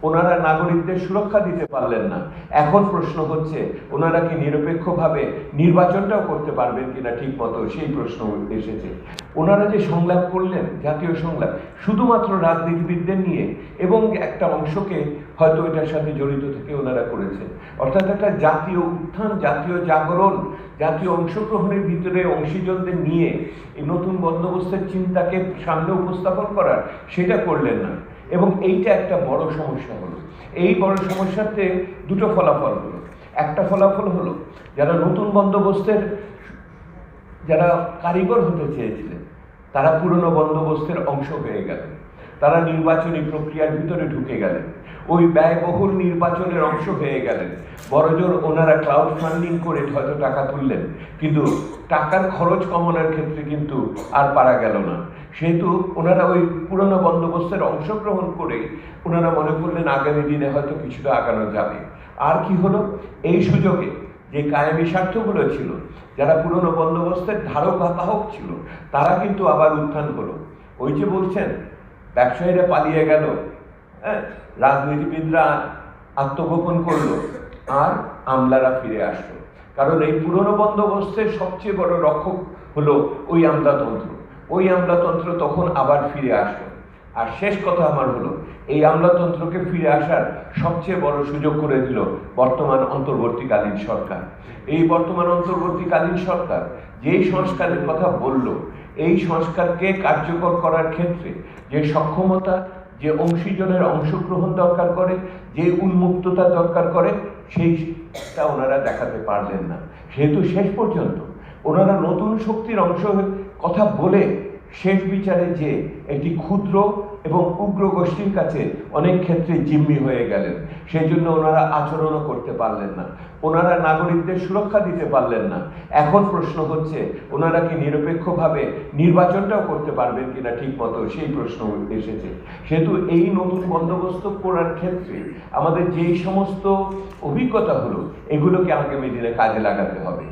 ওনারা নাগরিকদের সুরক্ষা দিতে পারলেন না। এখন প্রশ্ন হচ্ছে ওনারা কি নিরপেক্ষভাবে নির্বাচনটাও করতে পারবেন কিনা ঠিক মতো, সেই প্রশ্ন এসেছে। ওনারা যে সংলাপ করলেন, জাতীয় সংলাপ, শুধুমাত্র রাজনীতিবিদদের নিয়ে এবং একটা অংশকে হয়তো এটার সাথে জড়িত থেকে ওনারা করেছেন। অর্থাৎ একটা জাতীয় উত্থান, জাতীয় জাগরণ, জাতীয় অংশগ্রহণের ভিতরে অংশীজনদের নিয়ে এই নতুন বন্দোবস্তের চিন্তাকে সামনে উপস্থাপন করার, সেটা করলেন না। এবং এইটা একটা বড় সমস্যা হলো। এই বড় সমস্যাতে দুটো ফলাফল হলো। একটা ফলাফল হলো যারা নতুন বন্দোবস্তের যারা কারিগর হতে চেয়েছিলেন তারা পুরনো বন্দোবস্তের অংশ হয়ে গেলেন, তারা নির্বাচনী প্রক্রিয়ার ভিতরে ঢুকে গেলেন, ওই ব্যয়বহুল নির্বাচনের অংশ হয়ে গেলেন। বড়জোর ওনারা ক্লাউড ফান্ডিং করে হয়তো টাকা তুললেন, কিন্তু টাকার খরচ কমানোর ক্ষেত্রে কিন্তু আর পারা গেল না। সেহেতু ওনারা ওই পুরনো বন্দোবস্তের অংশগ্রহণ করে ওনারা মনে করলেন আগামী দিনে হয়তো কিছুটা আগানো যাবে। আর কি হলো, এই সুযোগে যে কায়েমি স্বার্থগুলো ছিল, যারা পুরনো বন্দোবস্তের ধারক বাহক ছিল, তারা কিন্তু আবার উত্থান হলো। ওই যে বলছেন ব্যবসায়ীরা পালিয়ে গেল, রাজনীতিবিদরা আত্মগোপন করলো, আর আমলারা ফিরে আসলো। কারণ এই পুরনো বন্দোবস্তের সবচেয়ে বড় রক্ষক হলো ওই আমলাতন্ত্র। ওই আমলাতন্ত্র তখন আবার ফিরে আসলো। আর শেষ কথা আমার হলো, এই আমলাতন্ত্রকে ফিরে আসার সবচেয়ে বড় সুযোগ করে দিল বর্তমান অন্তর্বর্তীকালীন সরকার। এই বর্তমান অন্তর্বর্তীকালীন সরকার যেই সংস্কারের কথা বলল, এই সংস্কারকে কার্যকর করার ক্ষেত্রে যে সক্ষমতা, যে অংশীজনের অংশগ্রহণ দরকার করে, যে উন্মুক্ততা দরকার করে, সেইটা ওনারা দেখাতে পারলেন না। সেহেতু শেষ পর্যন্ত ওনারা নতুন শক্তির অংশ কথা বলে শেষ বিচারে যে একটি ক্ষুদ্র এবং উগ্র গোষ্ঠীর কাছে অনেক ক্ষেত্রে জিম্মি হয়ে গেলেন। সেই জন্য ওনারা আচরণও করতে পারলেন না, ওনারা নাগরিকদের সুরক্ষা দিতে পারলেন না। এখন প্রশ্ন হচ্ছে ওনারা কি নিরপেক্ষভাবে নির্বাচনটাও করতে পারবেন কিনা ঠিক মতো, সেই প্রশ্ন এসেছে। সেহেতু এই নতুন বন্দোবস্ত করার ক্ষেত্রে আমাদের যেই সমস্ত অভিজ্ঞতা হলো, এগুলোকে আগামী দিনে কাজে লাগাতে হবে।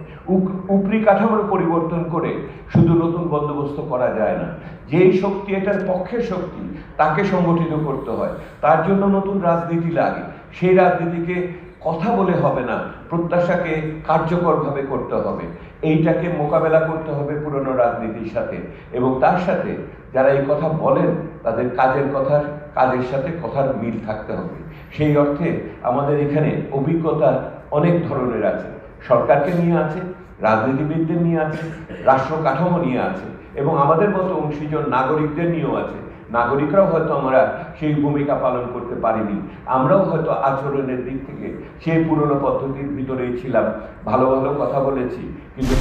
উপরি কাঠামোর পরিবর্তন করে শুধু নতুন বন্দোবস্ত করা যায় না। যেই শক্তি এটার পক্ষের শক্তি, তাকে সংগঠিত করতে হয়। তার জন্য নতুন রাজনীতি লাগে। সেই রাজনীতিকে কথা বলে হবে না, প্রত্যাশাকে কার্যকরভাবে করতে হবে। এইটাকে মোকাবেলা করতে হবে পুরনো রাজনীতির সাথে, এবং তার সাথে যারা এই কথা বলেন তাদের কাজের সাথে কথার মিল থাকতে হবে। সেই অর্থে আমাদের এখানে অভিজ্ঞতা অনেক ধরনের আছে। সরকারকে নিয়ে আছে, রাজনীতিবিদদের নিয়ে আছে, রাষ্ট্র কাঠামো নিয়ে আছে, এবং আমাদের মতো অংশীজন নাগরিকদের নিয়েও আছে। নাগরিকরাও হয়তো আমরা সেই ভূমিকা পালন করতে পারিনি। আমরাও হয়তো আচরণের দিক থেকে সেই পুরনো পদ্ধতির ভিতরেই ছিলাম, ভালো ভালো কথা বলেছি, কিন্তু